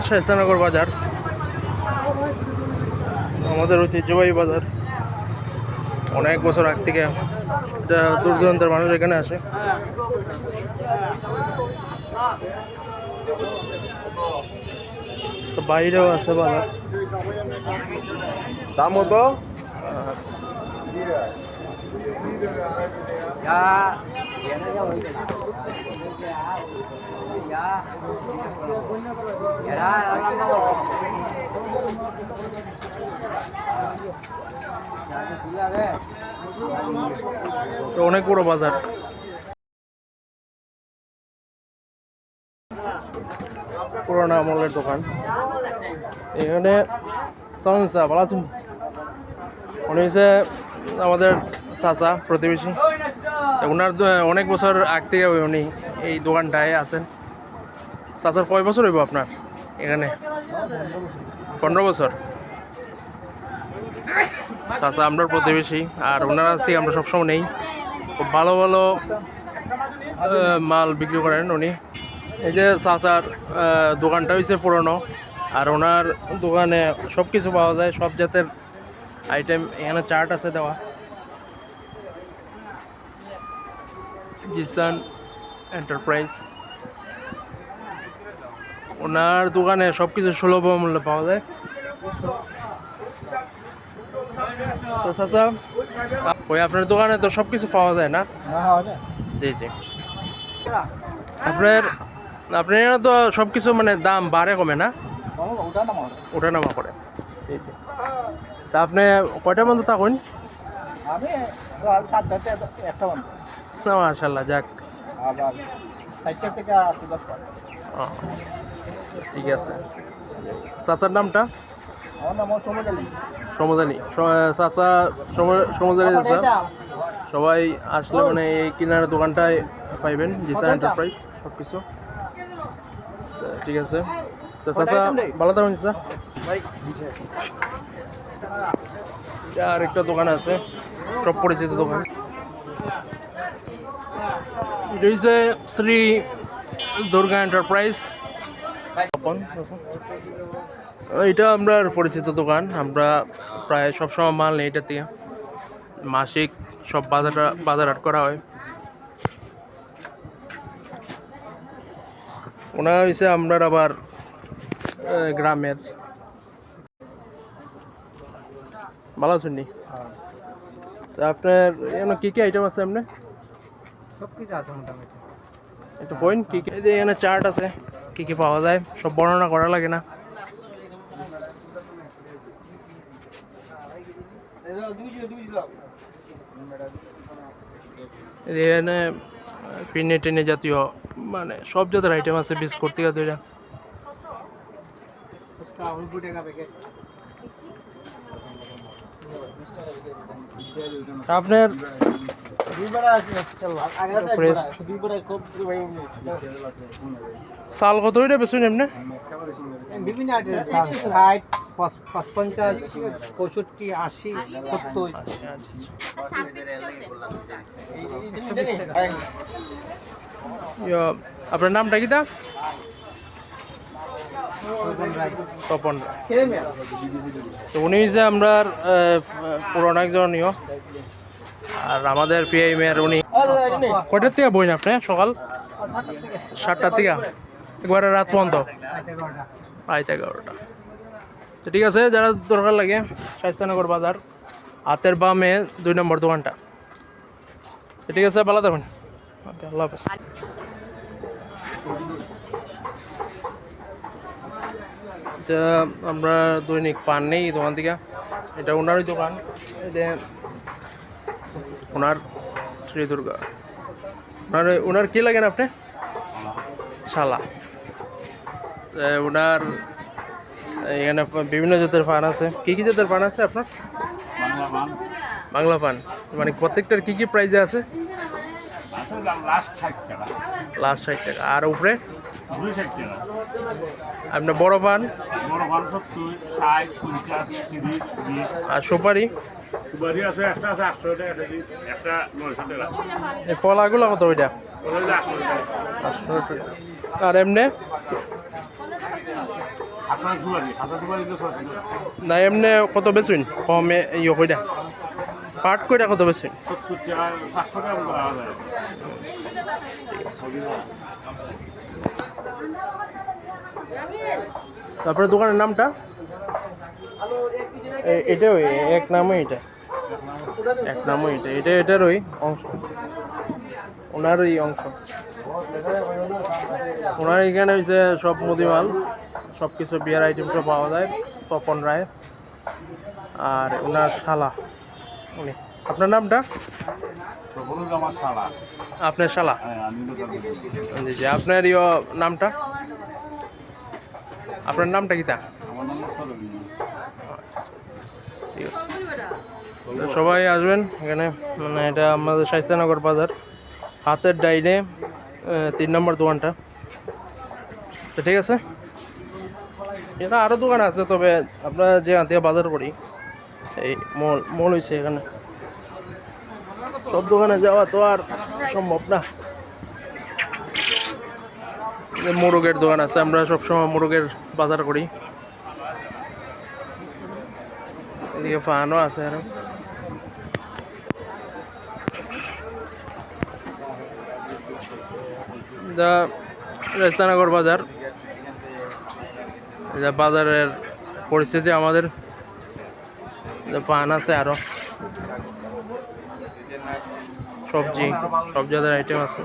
শায়েস্তানগর বাজার আমাদের ঐতিহ্যবাহী বাজার। অনেক বছর আগ থেকে এটা দূর দূরান্তের মানুষ এখানে আসে। তো বাইরেও আছে বাজার। দাম কত? তো অনেক বড় বাজার। পুরোনো আমলের দোকান। এখানে ভালো আছেন? উনি হচ্ছে আমাদের চাচা, প্রতিবেশী। ওনার অনেক বছর আগ থেকে উনি এই দোকানটায় আছেন। চাচার কয় বছর হইব আপনার এখানে? 15 বছর। চাচা আমরা প্রতিবেশী, আর ওনার কাছ থেকে আমরা সবসময় নেই। খুব ভালো ভালো মাল বিক্রি করেন উনি। এই যে চাচার দোকানটা হয়েছে পুরনো, আর ওনার দোকানে সব কিছু পাওয়া যায়, সব জাতের আইটেম। এখানে চার্ট আছে দেওয়া। জিসান এন্টারপ্রাইজ, ওনার দোকানে সব কিছু সুলভ মূল্যে পাওয়া যায়। তো চাচা, ওই আপনার দোকানে তো সব কিছু পাওয়া যায় না? জি জি। আপনার এখানে তো সব কিছু মানে দাম বাড়ে কমে না? ওঠা নামা করে। জি জি। তা আপনি কয়টা বন্ধু থাকুন? মাশাআল্লাহ, যাক। ঠিক আছে। চাচার নামটা? সমজানি চাচা, সমজানি চাচা। সবাই আসলে মানে এই কিনার দোকানটায় পাইবেন, জিসান এন্টারপ্রাইজ সব কিছু। ঠিক আছে। তো চাচা ভালো থাকুন চাচা। আর একটা দোকান আছে, সব পরিচিত দোকান। এটা হচ্ছে শ্রী দুর্গা এন্টারপ্রাইজ। এটা আমরা পরিচিত দোকান। আমরা প্রায় সবসময় মাল নেই এটা থেকে। মাসিক সব বাজার হাট করা হয়। ওনার হয়েছে আমরা আবার গ্রামের। ভালো আছেন নি? আপনার এখানে কি কি আইটেম আছে? আপনি সব কিছু আছে মোটামুটি। একটু পয়েন্ট কি কি? এখানে চার্ট আছে, কি কি পাওয়া যায় সব বর্ণনা করা লাগে না। এখানে পিনে টেনে জাতীয় মানে সব জাতের আইটেম আছে, বিস্কুট থেকে দুইটা। আপনার চাল কত এটা বেশি এমনি? বিভিন্ন 60, 55, 65, 80, 70। আপনার নামটা কি? তপন রায়। তো উনি যে আমরা পুরোনো একজনীয়, আর আমাদের পিআই মেয়ের। উনি কয়টার থেকে বইন আপনি? সকাল 7টার থেকে একবারে রাত পর্যন্ত, 11টা। তো ঠিক আছে, যারা দরকার লাগে শায়েস্তানগর বাজার, হাতের বামে 2 নম্বর দোকানটা। তো ঠিক আছে, ভালো থাকুন। আল্লাহ হাফেজ। এটা আমরা দৈনিক পান নেই দোকান থেকে। এটা ওনারই দোকান। এটা ওনার শ্রী দুর্গা। ওনার কি লাগেন আপনি? শালা। ওনার এখানে বিভিন্ন জাতের পান আছে। কি কি জাতের পান আছে আপনার? বাংলা পান। মানে প্রত্যেকটার কি কি প্রাইসে আছে? লাস্ট 60 টাকা। আর উপরে আপনার বড় পান? আর সুপারি? এই ফলাগুলো কত? ওইটা 800 টাকা। আর এমনি না এমনি কত বেচুন কমে ইয়ে কইরা পাট কইরা কত বেচুন? তারপরে দোকানের নামটা এটা ওই এক নামই এটা, এক নামই এটা, এটা এটার ওই অংশ, ওনারই অংশ। ওনার এখানে হয়েছে সব মুদিমাল, সব কিছু বিয়ার আইটেম সব পাওয়া যায়। তপন রায় আর ওনার শালা উনি। আপনার নামটা? আপনার শালা? জি জি। আপনার ইয়ে নামটা? আপনার নামটা কি তা? ঠিক আছে, তো সবাই আসবেন এখানে। মানে এটা আমাদের শাইস্তানগর বাজার, হাতের ডাইনে 3 নম্বর দোকানটা। তো ঠিক আছে, এটা আরও দোকান আছে, তবে আমরা যে আন্তিয়া বাজার করি এই মল হয়েছে এখানে, সব দোকানে যাওয়া তো আর সম্ভব না। মোরগের দোকান আছে, আমরা সবসময় মোরগের বাজার করি। এদিকে ফানও আছে আরো। যা রাজস্থানগর বাজার, যা বাজারের পরিস্থিতি আমাদের, পান আছে আরো সবজি, সব জাতের আইটেম আছে।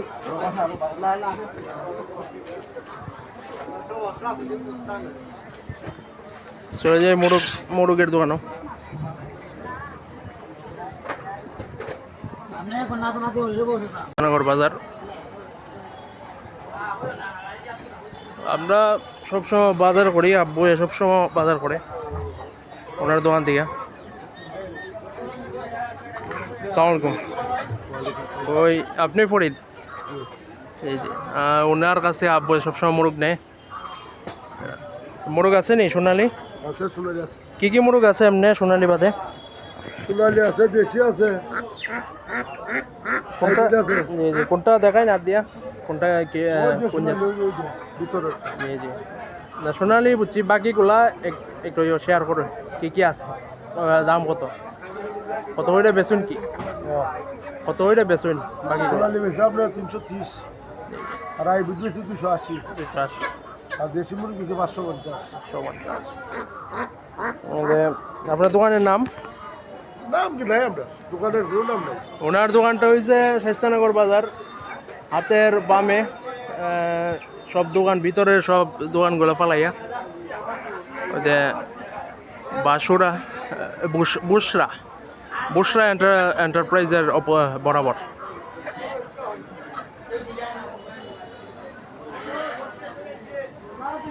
চলে যায় মোরগের দোকানও। রাজস্থানগর বাজার আমরা সবসময় বাজার করি, আব্বু সবসময় বাজার করে ওনার দোকান থেকে। সালামালাইকুম। ওই আপনি ফরিদ? জি জি। ওনার কাছ থেকে আব্বু সবসময় মোরগ নেয়। মোরগ আছে নি সোনালি? আছে, সোনালি আছে। কি কি মোরগ আছে এমনি সোনালি বাদে? সোনালি আছে, দেশি আছে। কোনটা? জি জি। কোনটা দেখায় না দিয়া? কোনটা কোন ভিতরে? জি জি। না সোনালি বুঝছি, বাকিগুলা একটু শেয়ার করুন, কি কি আছে, দাম কত, কত হইলে বেচুন, কি কত হইলে বেচুন বাকিগুলো? সোনালি বেশি আপনার 330, আর আই বুঝ বেশি 280, 280, আর দেশি মুরগি বেশি 550। 550। আপনার দোকানের নাম? নাম কি নাই, আমরা দোকানের কোনো নাম নাই। ওনার দোকানটা হয়েছে শাইস্তানগর বাজার, হাতের বামে। সব দোকান, ভিতরে সব দোকানগুলো পালাইয়া ওই যে বাসুরা বুসরা এন্টারপ্রাইজের বরাবর।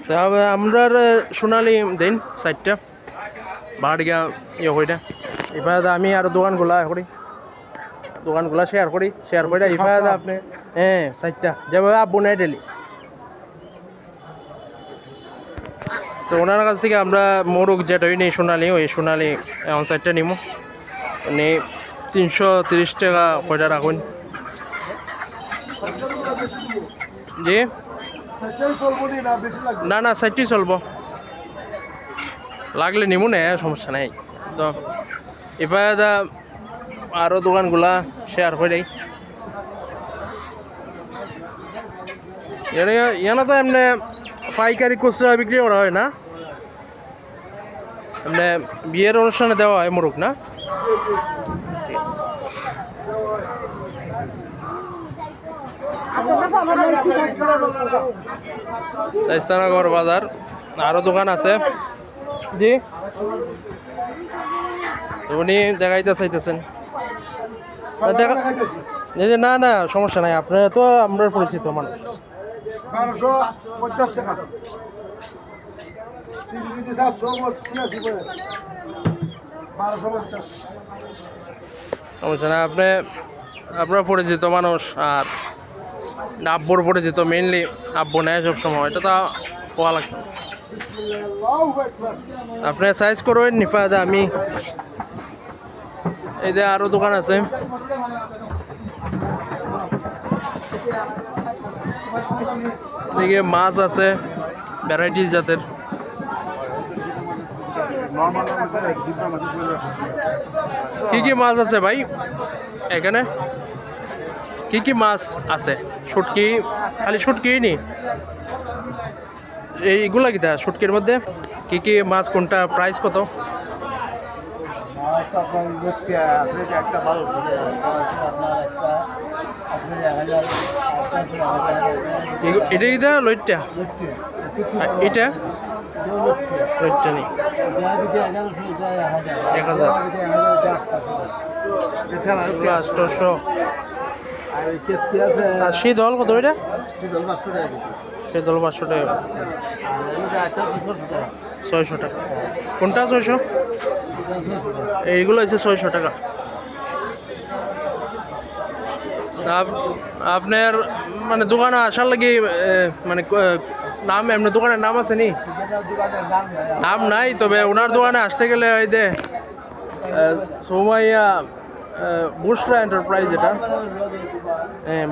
তবে আমরা সোনালি দিন 4টা বাড়িয়া ইয়ে কইটা, এবার আমি আর দোকানগুলা করি, দোকানগুলা শেয়ার করে এবার আপনি 4টা যেভাবে আব্বু নেয় ডেলি। তো ওনার কাছ থেকে আমরা মোরগ যেটাই নেই সোনালি, ওই সোনালি এখন 4টা নিব। মানে 330 টাকা কয়টা রাখুন? জি না না 4টি চলবো, লাগলে নিমু না, সমস্যা নাই। তো এবার আরও দোকানগুলা শেয়ার করে দেয়। এখানে তো এমনি পাইকারি খুচরা বিক্রি করা হয় না, এমনি বিয়ের অনুষ্ঠানে দেওয়া হয় মোরগ না? ঠিক আছে। রাজস্থানগর বাজার আরো দোকান আছে। জি উনি দেখাইতে চাইতেছেন? না না সমস্যা নাই, আপনারা তো আমরা পরিচিত মানুষ। 1250 টাকা, 3 কেজি 786 করে, 1250। সমস্যা না, আপনার পরিচিত মানুষ, আর আব্বুর পরিচিত, মেইনলি আব্বু নেয় সবসময়, এটা তো পাওয়া লাগবে। আপনি সাইজ করবেন নিফাদা, আমি এই যে আরো দোকান আছে। এদিকে মাছ আছে, ভ্যারাইটিস জাতের। কি কি মাছ আছে ভাই এখানে? কি কি মাছ আছে? শুটকি, খালি শুটকি নি? এইগুলা কিটা শুটকির মধ্যে কি কি মাছ, কোনটা প্রাইস কত? মাছ আপনার লোকটা আছে একটা ভালো আছে আপনার একটা আছে 1000 এটা কিটা লইটটা? এটা লইটটা নি 1000 এগুলো 800। আর কেস কি আছে আর শীতল কত এটা? শীতল 500 টাকা শীতল 500 টাকা। আর এটা একটা 600 টাকা 600 টাকা। কোনটা 600? এইগুলো হচ্ছে 600 টাকা। আপনার মানে দোকানে আসার লাগে মানে নাম এমনি দোকানের নাম আছে নি? নাম নাই, তবে ওনার দোকানে আসতে গেলে ওই যে সোমাইয়া বুশরা এন্টারপ্রাইজ, এটা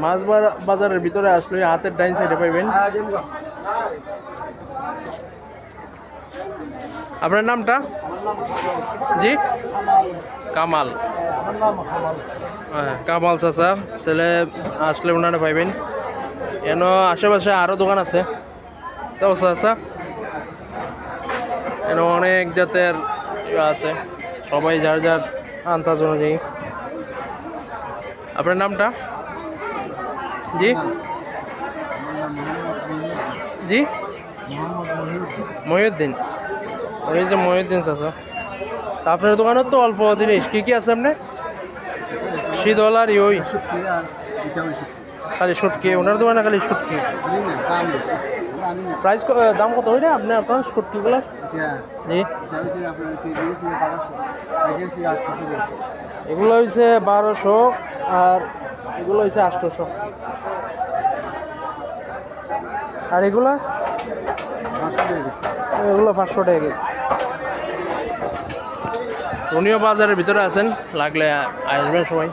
মাছ বাজারের ভিতরে আসলে হাতের ডাইন সাইডে পাইবেন। আপনার নামটা? জি কামাল। হ্যাঁ কামাল চাচা, তাহলে আসলে ওনারা পাইবেন। এন আশেপাশে আরও দোকান আছে তাও চাচা, এন অনেক জাতের আছে, সবাই যার যার আন্দাজ অনুযায়ী। আপনার নামটা? জি জি মহিউদ্দিন। ওই যে মহিউদ্দিন চাচা। তা আপনার দোকানের তো অল্প জিনিস, কি কি আছে আপনি? শীতল আর ওই খালি শুটকি, ওনার দোকানে খালি শুটকি। প্রাইস দাম কত ওইটা আপনার শুটকিগুলো? জি এগুলো হয়েছে 1200 আর এগুলো হয়েছে 800। আর এগুলো? এগুলো 500 টাকা কেজি। উনিও বাজারের ভিতরে আছেন, লাগলে আসবেন সবাই,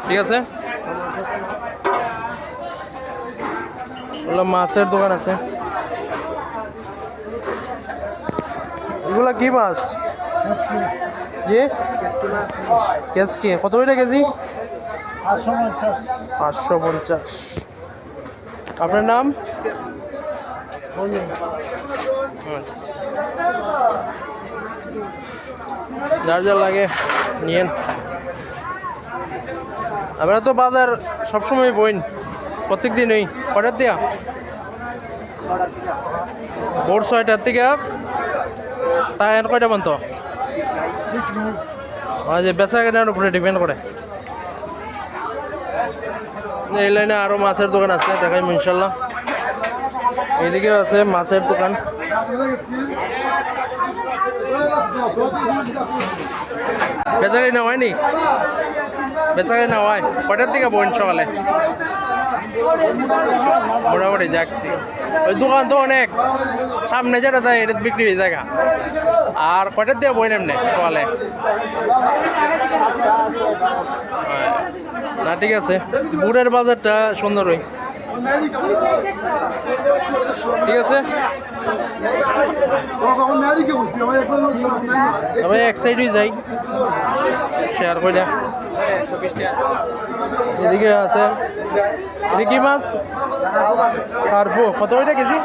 ঠিক আছে? এগুলো মাছের দোকান আছে। এগুলা কি মাছ? জি কেসকি কত ওইটা কেজি? 550। আপনার নাম? যার যার লাগে নিয়েন। আপনারা তো বাজার সবসময় বইন, প্রত্যেক দিনই। কটার দিয়া? ভোর 6টার থেকে তাই আর কয়টা পর্যন্ত? যে বেচা কেনার উপরে ডিপেন্ড করে। এই লাইনে আরও মাছের দোকান আছে, দেখাই ইনশাল্লাহ। এইদিকেও আছে মাছের দোকান। বেচা কেনা হয়নি? বেচা কেনা হয় কটার দিকে বোন? সকালে মোটামুটি যাক, ঠিক আছে। ওই দোকান তো অনেক সামনে যেটা দেয় এটা বিক্রি হয়ে জায়গা। আর কটার দিয়ে বই এমনি সকালে? না ঠিক আছে, বুড়ের বাজারটা সুন্দর ওই, ঠিক আছে। তবে এক সাইডই যাই, শেয়ার করে দেখ। এদিকে আছে, এটা কি মাছ? কার্পো কত ওইটা কেজি?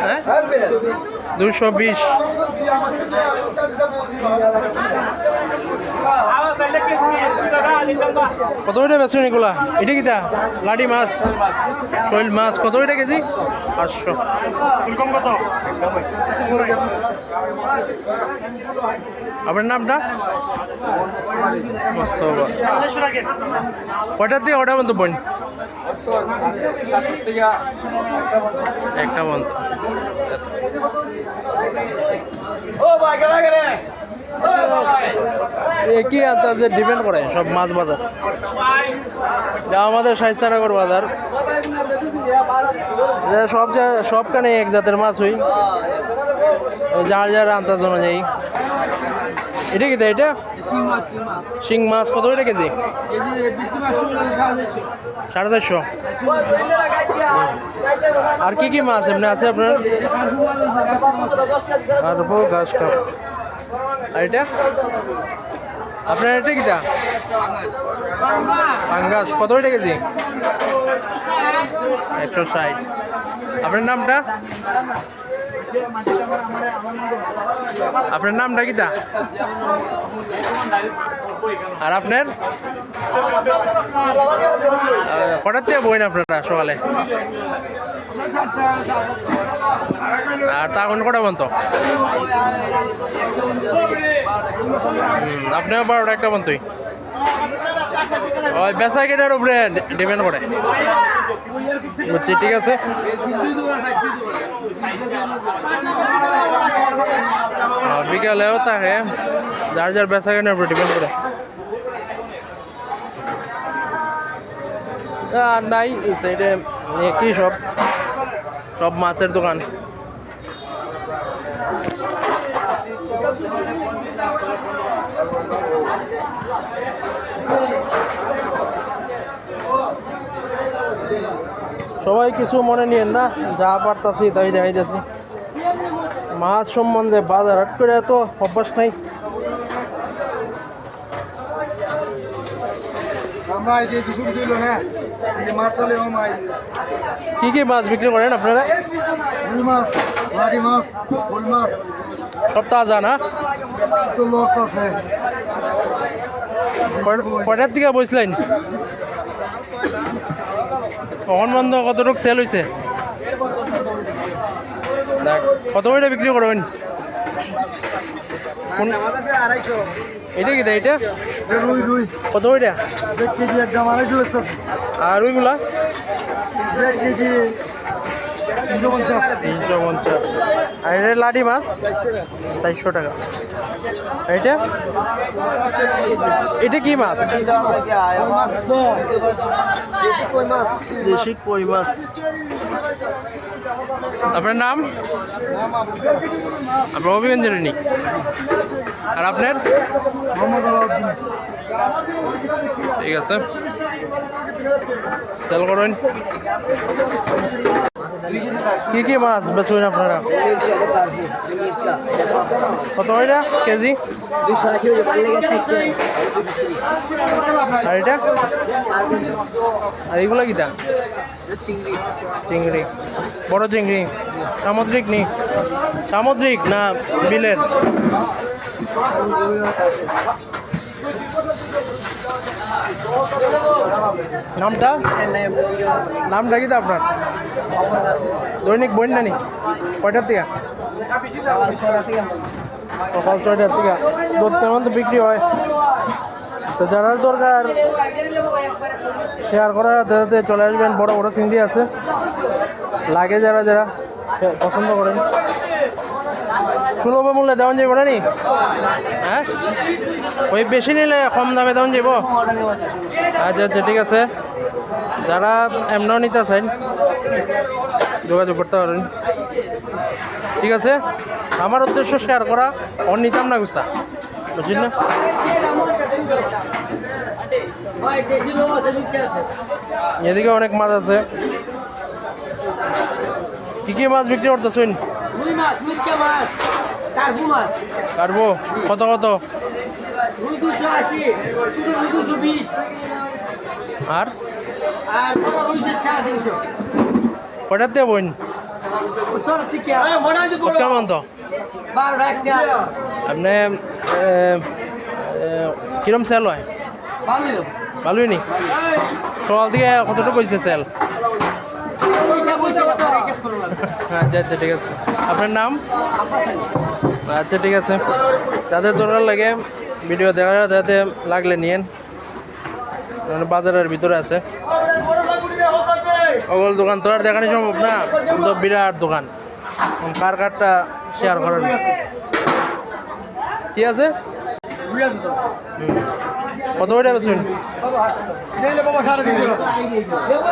হ্যাঁ 220। কত ওইটা বেচুন এগুলা? এটা কিটা? লাডি মাছ, শৈল মাছ কত ওইটা কেজি? 500। কত? আপনার নামটা? কয়টার দিয়ে ওটা বন্ধু বোন? একটা বন্ধ। একই আন্দাজে ডিপেন্ড করে সব মাছ বাজার। যা আমাদের শাইস্তানগর বাজার, সবখানে এক জাতের মাছ হই, যার যার আন্দাজ অনুযায়ী। এটা কি দেয় এটা শিং মাছ কত করে কেজি 450। আর কি কি মাছ এমনি আছে আপনার? কার্পো ঘাস কাপ। আর এটা আপনার এটা কি দা পাঙ্গাস কত করে কেজি? 160। আপনার নামটা? আপনার নামটা কি দা? আর আপনার কটার থেকে বইন আপনারা সকালে? আর তখন কটা পর্যন্ত? আপনিও 12টা 1টা পর্যন্তই। ওই বেচা কেটার উপরে ডিপেন্ড করে। বুঝছি, ঠিক আছে। বিকালেও থাকে, যার যার বেচা কেনার উপরে ডিপেন্ড করে। আর নাই এই সাইডে কি সব সব মাছের দোকান। সবাই কিছু মনে নিয়েন না, যা পারতাছি তাই দেখাইতেছি। মাছ সম্বন্ধে বাজার হাট করে এত অভ্যাস নাই। কি কি মাছ বিক্রি করেন আপনারা? রুই মাছ, লাটি মাছ, শোল মাছ, সব তাজা না? তো লোক আছে। কয়টার দিকে বসলেন? কখন বন্ধ? কতটুকু সেল হয়েছে? কত করে বিক্রি করবেন? এটা কি এটা? রুই রুই কত করে? 1 কেজি একদম 250 বেচতেছে। আর ওইগুলা? 1 কেজি 350। 350। আর এটা লাটি মাছ 400 টাকা। এটা এটা কি মাছ? দেশি কই মাছ। আপনার নাম? আপনার অভিগঞ্জের নি। আর আপনার? মোহাম্মদ আলাউদ্দিন। ঠিক আছে, সেল করেন। কি কি মাছ বেচবেন আপনারা? কত এটা কেজি? 280। আর এটা? আর এগুলো কি দাম? চিংড়ি। বড় চিংড়ি সামুদ্রিক নি? সামুদ্রিক না বিলের? নামটা নামটা কি আপনার? দৈনিক বই না নি? কয়টার থেকে? সকাল 6টার থেকে। দুধ কেমন তো বিক্রি হয়? তো যারা দরকার শেয়ার করার হাতে চলে আসবেন। বড় বড় চিংড়ি আছে, লাগে যারা যারা পছন্দ করেন। সুলভ মূল্যে দেওয়া যাবো না নি? হ্যাঁ, ওই বেশি নিলে কম দামে দেওয়া যাবো। আচ্ছা আচ্ছা, ঠিক আছে। যারা এমনও নিতে চান যোগাযোগ করতে পারেন। ঠিক আছে, আমার উদ্দেশ্য শেয়ার করা, অন্য নিতাম না গুস্তা, বুঝলেন না? এদিকে অনেক মাছ আছে। কি কি মাছ বিক্রি করতেছেন? রুই মাছ, মিরকা মাছ, কার্পু মাছ। কাটবো কত কত? রুই 280, ছোট রুই 220, আর আর বড় রুই 350। কয়টার দিয়ে বইন? ছোট থেকে কেমন তো 12টা একটা। আপনি কিরম সেল হয়? ভালোই ভালোই নি? সকাল থেকে কতটুকু হয়েছে সেল? হিসাব হয়েছে না, পরে হিসাব করবো না। আচ্ছা আচ্ছা, ঠিক আছে। আপনার নাম? আচ্ছা, ঠিক আছে। যাদের দরকার লাগে ভিডিও দেখাতে লাগলে নিয়েন, বাজারের ভিতরে আছে। ওগুলো দোকান তো আর দেখানো সম্ভব না, তো বিরাট দোকান। কার কারটা শেয়ার করেন। কি আছে? কত করে বেচুন?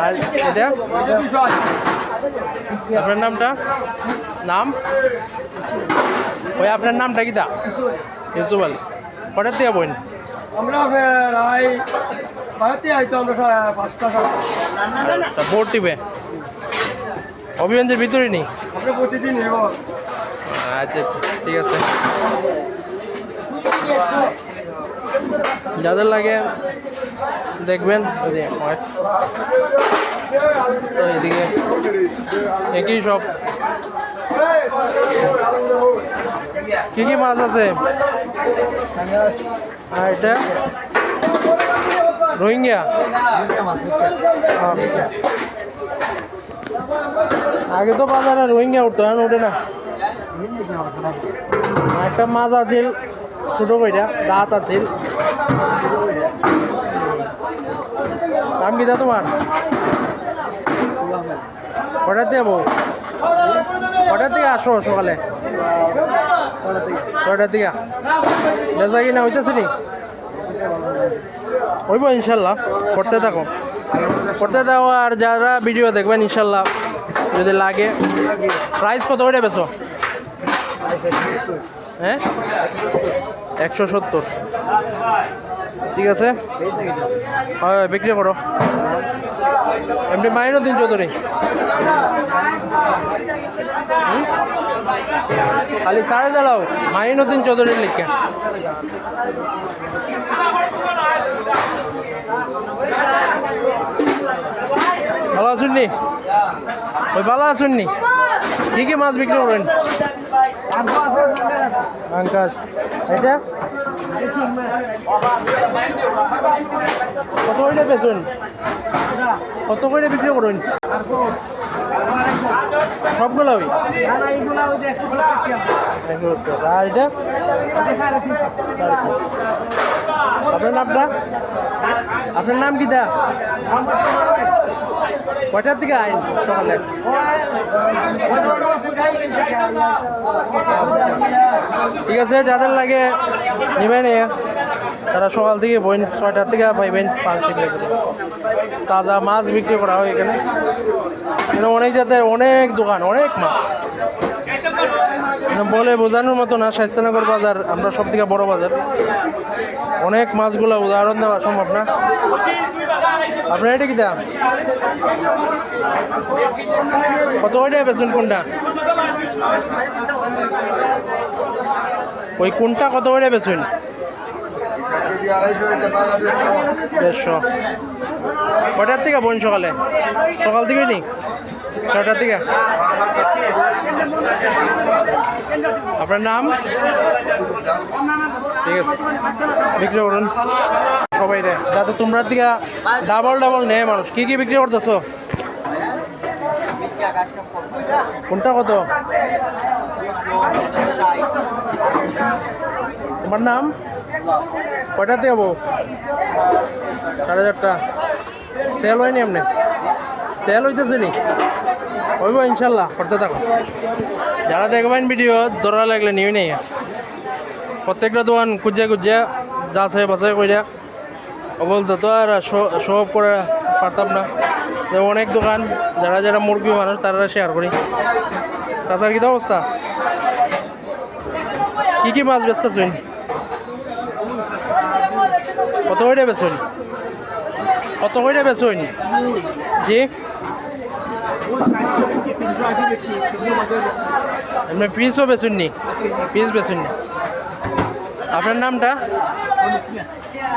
আর এটা আপনার নামটা? নাম ওই আপনার নামটা কি দা? ইউসুফ আলী। কটার থেকে বইন আমরা প্রায় বাড়িতে হয়তো আমরা 5টা 5:30 বোর্ড টিপে অভিযানের ভিতরে নেই আমরা প্রতিদিন নেব আচ্ছা আচ্ছা ঠিক আছে যাদের লাগে দেখবেন যে হয় তো এদিকে একই সব কি কি মাছ আছে আর এটা রোহিঙ্গা আগে তো বাজারে রোহিঙ্গা উঠতো এখন ওঠে না একটা মাছ আছিল ছোট কইটা দাঁত আছিল দাম কিটা তোমার কটার থেকে বউ কটার থেকে আসো সকালে 6টার থেকে বেচা কিনা হইতেছে নি হইব ইনশাল্লাহ করতে থাকো আর যারা ভিডিও দেখবেন ইনশাল্লাহ যদি লাগে প্রাইস কত করে বেচো হ্যাঁ 170 ঠিক আছে হয় বিক্রি করো এমনি মাইনুদ্দিন চৌধুরী খালি সাড়ে দাঁড়াও মাইনুদ্দিন চৌধুরীর লিখে ভালো আছেন নি ওই ভালো আছেন নি কি কি মাছ বিক্রি করেন আঙ্কাশ এটা কত করে বেচুন কত করে বিক্রি করুন সবগুলো ওই আর এটা আপনার নামটা আপনার নাম কি দা কয়টার থেকে আইন সকালে ঠিক আছে যাদের লাগে নেবেন তারা সকাল থেকে বইন 6টার থেকে পাইবেন 5 থেকে তাজা মাছ বিক্রি করা হয় এখানে কিন্তু অনেক জাতের অনেক দোকান অনেক মাছ বলে বোঝানোর মতো না স্বাস্থ্যনগর বাজার আমরা সব থেকে বড় বাজার অনেক মাছগুলো উদাহরণ দেওয়া সম্ভব না আপনার এটা কি দাম কত করে বেচুন কোনটা ওই কোনটা কত করে বেচুন 150 কটার থেকে বোন সকালে সকাল থেকে নি 6টার থেকে আপনার নাম ঠিক আছে বিক্রি করুন সবাই রে যাতে তোমরা থেকে ডাবল নেয় মানুষ কি কি বিক্রি করতেছো কোনটা কত তোমার নাম কয়টার থেকে যাবো 4:30 সেল হয়নি এমনি সেল হইতেছে নি হইব ইনশাল্লাহ করতে থাকো যারা দেখবেন ভিডিও দৌড়া লাগলে নিয়ে নেই প্রত্যেকটা দোকান খুঁজে যাচাই বাছাই করে বলতে তো আর সব করে পারতাম না যে অনেক দোকান যারা মুরগি মানুষ তারা শেয়ার করি চাচার কি অবস্থা কি কি মাছ বেচতেছেন কত করে বেচুন কত করে বেচুন জি এমনি পিসও বেচুন নি পিস বেচুন নি আপনার নামটা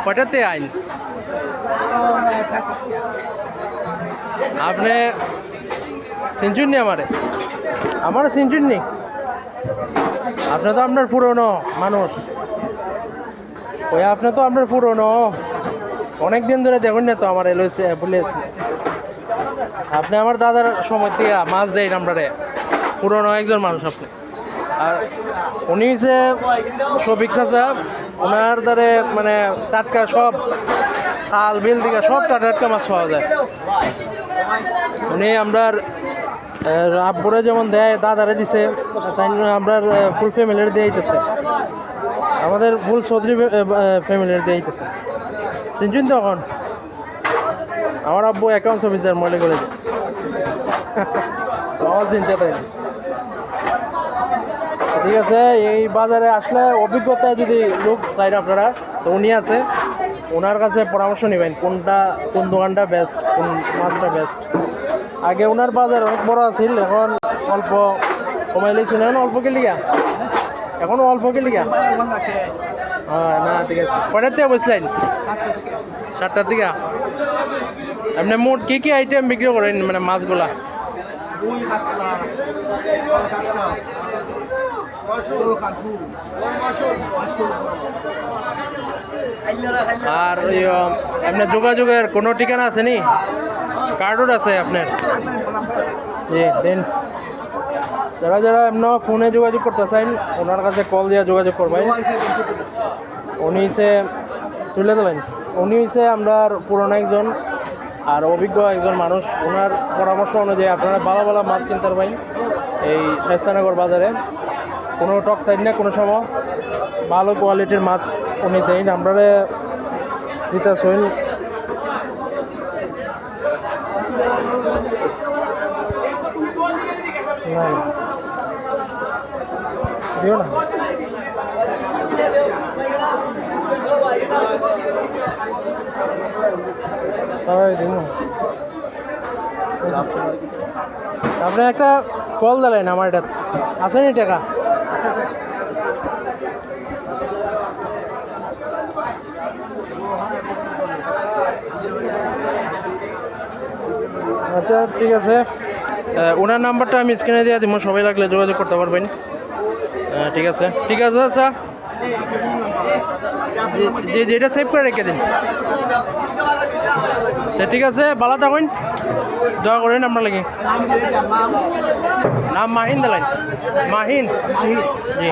কটাতে আইন আপনি চিনচুন নি আমারও চিনচুন নি আপনি তো আপনার পুরনো মানুষ ওই আপনি তো আপনার পুরনো অনেক দিন ধরে দেখুন না তো আমার এলওসি বলে আপনি আমার দাদার সময় থেকে মাছ দেয় আপনারে পুরনো একজন মানুষ আপনি আর উনি যে শফিক চাচা ওনার দ্বারে মানে টাটকা সব খাল বিল থেকে সব টাটকা মাছ পাওয়া যায় উনি আমরার আব্বুরে যেমন দেয় দাদারে দিছে তাই আমরার ফুল ফ্যামিলির দিয়ে দিতেছে আমাদের ফুল চৌধুরী ফ্যামিলির দিয়ে দিতেছে চিনচুন তখন আমার আব্বু অ্যাকাউন্টস অফিসার মনে করে চিন্তা তাই ঠিক আছে, এই বাজারে আসলে অভিজ্ঞতা যদি লোক চাই আপনারা, তো উনি আছে, ওনার কাছে পরামর্শ নেবেন কোন দোকানটা বেস্ট, কোন মাছটা বেস্ট। আগে ওনার বাজার অনেক বড় আছিল, এখন অল্প কমাইলেছি, এখন অল্প কে লিগা, এখন অল্প কে লিগা। হ্যাঁ না ঠিক আছে, কয়টার থেকে বসলেন? 7টার দিকে। আপনি মোট কি কি আইটেম বিক্রি করেন, মানে মাছগুলা? আর আপনার যোগাযোগের কোনো ঠিকানা আছে নি? কার্ডও আছে আপনার? জি দেন। যারা যারা আপনার ফোনে যোগাযোগ করতে চান ওনার কাছে কল দিয়ে যোগাযোগ করবেন। উনি হচ্ছে তুলে দিলেন, উনি হচ্ছে আমরা পুরনো একজন আর অভিজ্ঞ একজন মানুষ। ওনার পরামর্শ অনুযায়ী আপনারা ভালো ভালো মাছ কিনতে পারবেন এই শায়েস্তানগর বাজারে। কোনো টক থাকেন না, কোনো সময় ভালো কোয়ালিটির মাছ উনি দেন, আপনারা দিতে চল। না দিও না, আপনি একটা কল দিলেন আমার, এটা আছে নি টাকা? আচ্ছা ঠিক আছে, ওনার নাম্বারটা আমি স্ক্রিনে দিয়ে দিব, সবাই লাগলে যোগাযোগ করতে পারবেন। ঠিক আছে ঠিক আছে আচ্ছা, জি জি এটা সেভ করে রেখে দিন। ঠিক আছে, ভালো থাকুন, দোয়া করেন আপনার লাগে। নাম মাহিন দিলেন? মাহিন জি।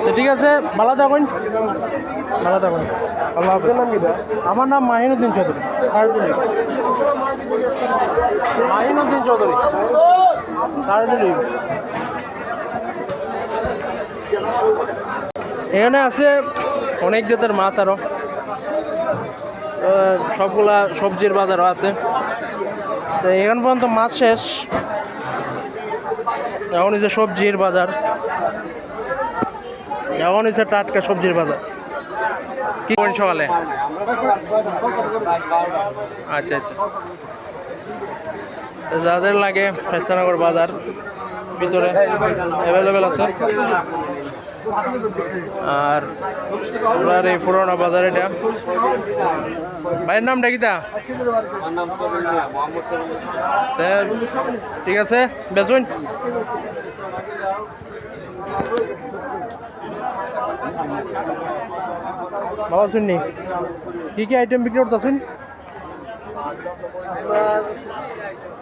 তো ঠিক আছে, ভালো থাকুন, ভালো থাকুন, আল্লাহ হাফেজ। আমার নাম মাহিনুদ্দিন চৌধুরী, সারদিলি মাহিনুদ্দিন চৌধুরী, সারদিলি। এখানে আছে অনেক জাতের মাছ, আরও সবগুলা সবজির বাজারও আছে। তো এখান পর্যন্ত মাছ শেষ, এখন হচ্ছে সবজির বাজার, এখন হচ্ছে টাটকা সবজির বাজার। কি করেন সকালে? আচ্ছা আচ্ছা, যাদের লাগে শায়েস্তানগর বাজার ভিতরে অ্যাভেলেবেল আছে। আর আপনার এই পুরোনো বাজার, এটা ভাইয়ের নামটা কি তা? ঠিক আছে বেসুন। বাবা শুননি কি কি আইটেম বিক্রি করতেছুন?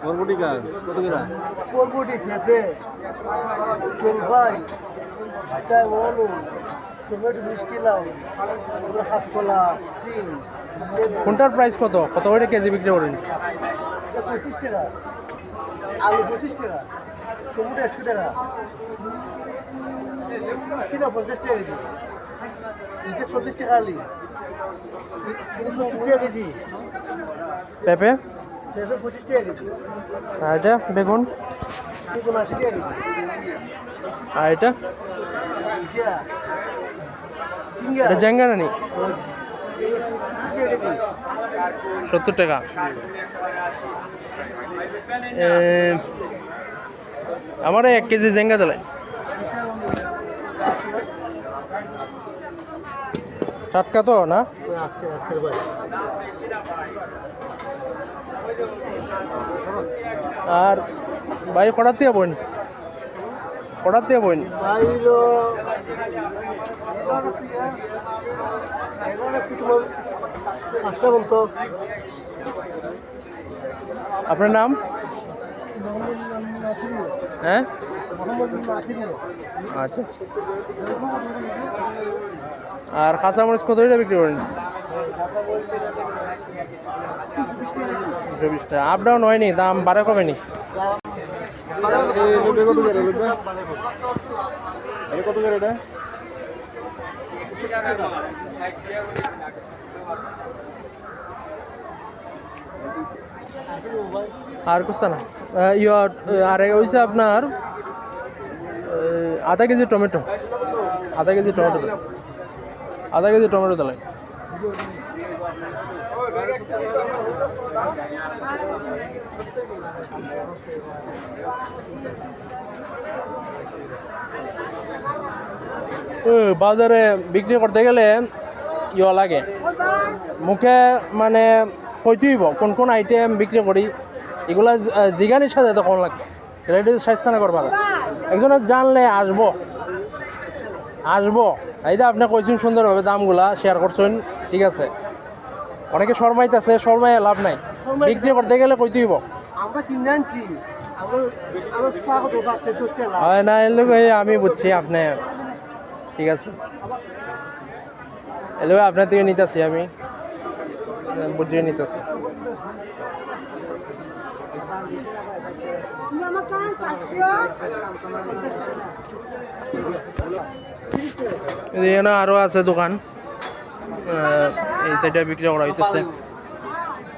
বরবটি কত করে? বরবটি পেঁপে, জলপাই, আলু, টমেটো, মিষ্টি লাউ, কাঁচকলা, সিম। কোনটার প্রাইস কত কত করে কেজি বিক্রি করেন? 25 টাকা, আলু 25 টাকা, টমেটো 100 টাকা, মিষ্টি লাউ 50 টাকা কেজি, এটা 40 টাকা আলি, 70 টাকা কেজি, পেঁপে পেঁপে 25 টাকা কেজি, আর এটা বেগুন 80 টাকা কেজি, আর এটা চিংড়া এটা জ্যাঙ্গানা নি 70 টাকা। আমার 1 কেজি জেঙ্গা দিলেন। টাটকা তো না? আজকের ভাই আর ভাই কটার থেকে বোন, কটার থেকে বোন? বাইলো আটটা বলতো। আপনার নাম? হ্যাঁ আচ্ছা। আর কাঁচামরিচ কত টাকা বিক্রি করেন? 24 টাকা। আপ ডাউন হয়নি, দাম বাড়ে কমেনি? কত করে এটা? আর কুস্তা না আর হয়েছে আপনার আধা কেজি টমেটো দিলাম আধা কেজি টমেটো দিলাম বাজারে বিক্রি করতে গেলে ইয়া লাগে মুখে মানে কইতেইব কোন কোন আইটেম বিক্রি করি এগুলা জিগানির সাথে তখন লাগবে এটা স্বাস্থ্য না করবা একজনে জানলে আসবো এই যে আপনি কইছেন সুন্দরভাবে দামগুলা শেয়ার করছেন ঠিক আছে অনেকে শর্মাইতেছে শর্মায় লাভ নাই বিক্রি করতে গেলে কইতেইব আমরা কিনে আনছি আমরা পাগল তো ফার্স্টে 10 টাকা হয় না এলো আমি বুঝছি আপনি ঠিক আছে এলো আপনার থেকে নিতেছি আমি বুঝিয়ে নিতেছি এখানে আরো আছে দোকান এই সাইডে বিক্রি করা হইতেছে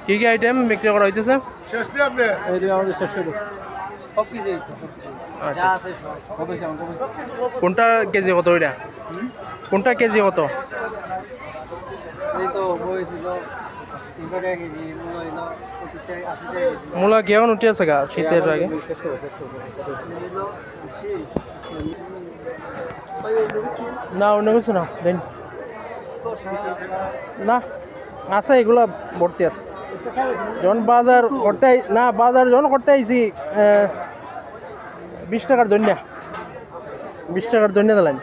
কি কি আইটেম বিক্রি করা হইতেছে আচ্ছা কোনটা কেজি কত এটা কোনটা কেজি কত মূলা কি এখন উঠে আছে গা শীতের আগে না অন্য কিছু না দেন না আছে এগুলা ভর্তি আছে যখন বাজার করতে না বাজার যখন করতে আইছি 20 টাকার দন্যা 20 টাকার দন্যা দিলেন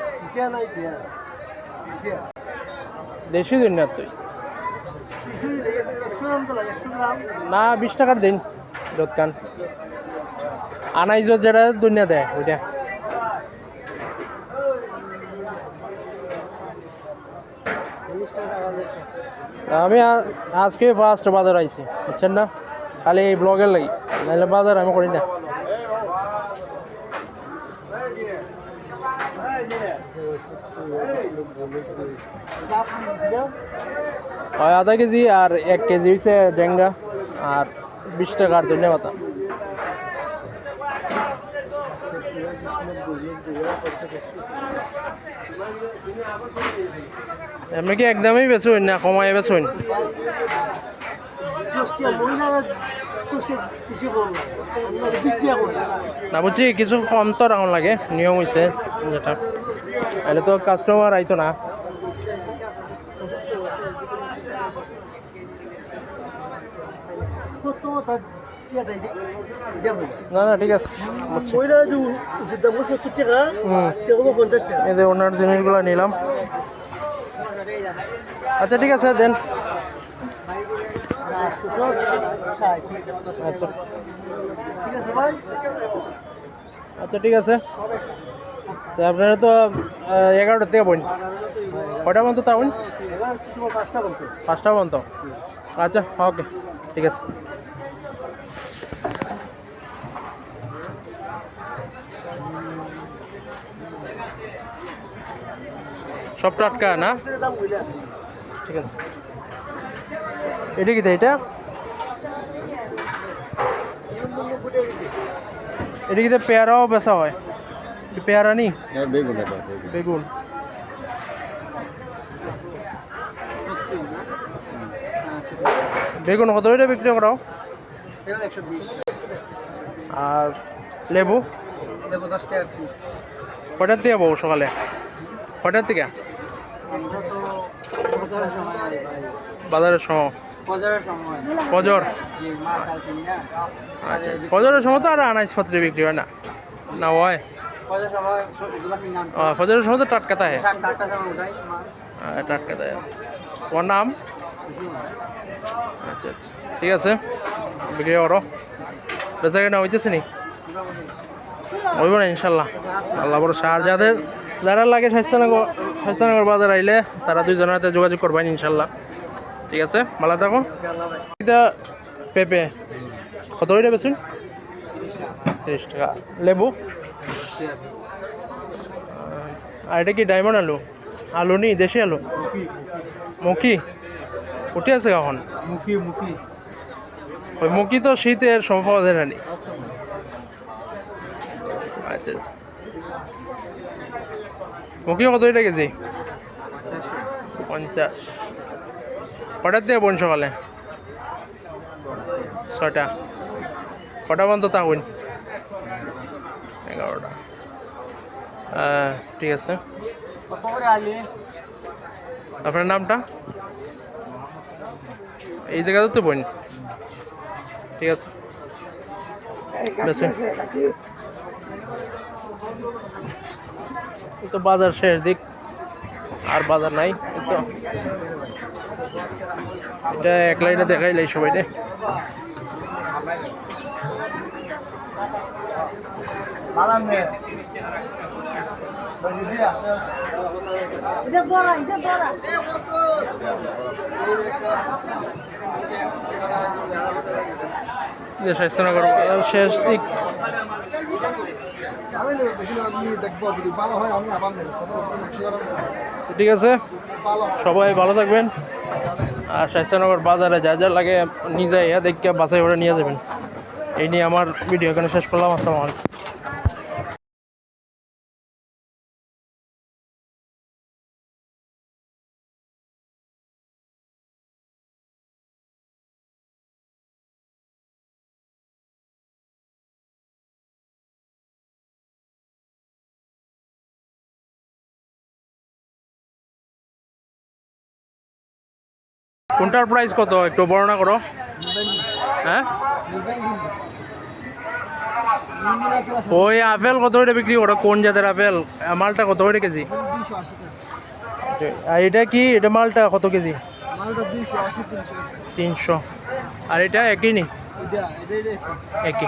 দেশি দন্যা তুই না 20 টাকার দিন দোকান আনাইজ যেটা দন্যা দেয় ওইটা আমি আজকে ফার্স্ট বাজার আইছি বুঝছেন না খালি এই ব্লগের লাগি নাহলে বাজার আমি করি না আধা কেজি আর 1 কেজি হয়েছে জেঙ্গা আর 20 টাকার ধন্যবাদ এমনি কি একদমই বেচুন না কমাই বেচুন না বুঝছি কিছু কম তো রাখুন লাগে নিয়ম হয়েছে যেটা তাহলে তো কাস্টমার আইতো না না না ঠিক আছে এই যে ওনার জিনিসগুলো নিলাম আচ্ছা ঠিক আছে দেন আচ্ছা আচ্ছা ঠিক আছে তো আপনারা তো 11টার থেকে বইন কয়টা পর্যন্ত তা বইন 5টা পর্যন্ত আচ্ছা ওকে ঠিক আছে সব টাটকা না ঠিক আছে এটা কি এটা এটা কি পেয়ারাও বেচা হয় পেয়ারা নি বেগুন বেগুন কত এটা বিক্রি করাও আর লেবু 10 টাকা পিস কটার থেকে বউ সকালে কটার থেকে বাজারের সময় ফজর ফজরের সময় তো আর আনাজপত্র বিক্রি হয় না না হয় ফজরের সময় তো টাটকা থাকে টাটকা থাকে তোমার নাম আচ্ছা আচ্ছা ঠিক আছে বিক্রি করো বেচা কেনা হইতেছে নি হইব না ইনশাল্লাহ আল্লাহ বড় সার যারা লাগে স্বাস্থ্যনগর বাজার আইলে তারা 2 জনের হাতে যোগাযোগ করবেন ইনশাল্লাহ ঠিক আছে ভালো থাকো এটা পেঁপে কত এটা বেচুন 30 টাকা লেবু আর এটা কি ডায়মন্ড আলু নি দেশি আলু মুখি উঠে আছে এখন ওই মুখি তো শীতের সময় পাওয়া যায় না নি আচ্ছা আচ্ছা মুখি কত এটা কেজি? 50। কটার থেকে বোন সকালে? 6টা। কটা পর্যন্ত থাকুন? 11টা। ঠিক আছে। আপনার নামটা? এই জায়গাতে তো বোন। ঠিক আছে। এই তো বাজার শেষ দিক, আর বাজার নাই। এই তো এটা এক লাইনে দেখাইলাই সবাই রে। এটা বড়, এটা বড়। যে স্বাস্থ্যনগর শেষ দিক। তো ঠিক আছে, সবাই ভালো থাকবেন। আর স্বাস্থ্যনগর বাজারে যা যা লাগে নিজে দেখে বাছাই করে নিয়ে যাবেন। এই নিয়ে আমার ভিডিও এখানে শেষ করলাম। আসসালামু আলাইকুম। কোনটার প্রাইস কত একটু বর্ণনা করো। হ্যাঁ, ওই আপেল কত করে বিক্রি করো? কোন জাতের আপেল? মালটা কত করে কেজি? 280 টাকা। আর এটা কি? এটা মালটা কত কেজি? মালটা 280 300। 300। আর এটা একই নি? এটা একই।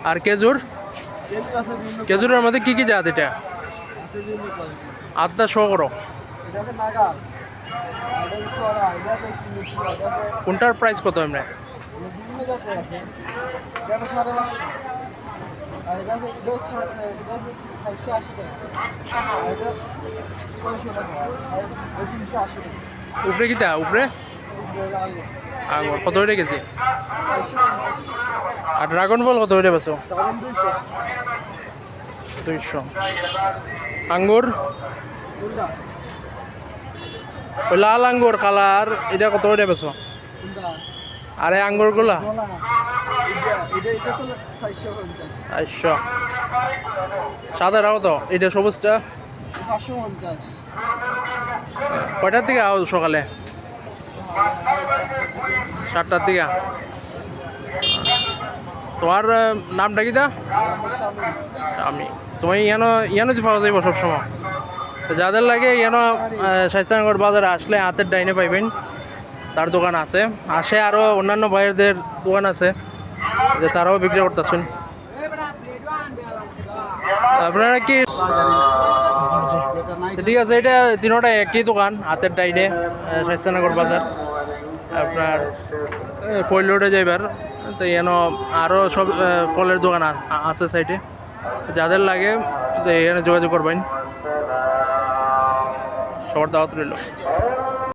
আর খেজুর? খেজুরের মধ্যে কি কি জাত এটা? আটটা শো করো। কোনটার প্রাইস কত এমনি? উপরে কিটা? উপরে আঙুর কত হয়ে গেছে? আর ড্রাগন ফল কত হয়ে বেছো? 200। আঙ্গুর? ওই লাল আঙ্গুর কালার এটা কত হয়ে বেছো? আরে আঙ্গুর গুলা 400। সাদাটা কত? এটা সবুজটা 550। কয়টার থেকে আও সকালে? 7টার দিকে। তোমার নামটা কি দা? আমি। তুমি ইয়ানো পাওয়া যাইব সবসময়। তো যাদের লাগে ইয়ানো স্বাস্থ্যনগর বাজারে আসলে হাতের ডাইনে পাইবেন, তার দোকান আছে। আসে আরও অন্যান্য ভাইয়েরদের দোকান আছে, যে তারাও বিক্রি করতেছেন। আপনারা কি? ঠিক আছে, এটা তিনোটা একই দোকান, হাতের ডাইনে স্বাস্থ্যনগর বাজার। আপনার ফয়েল রোডে যাইবার তো এন আরও সব ফলের দোকান আছে সাইডে। যাদের লাগে এখানে যোগাযোগ করবেন। সবার দাওয়াত রইল।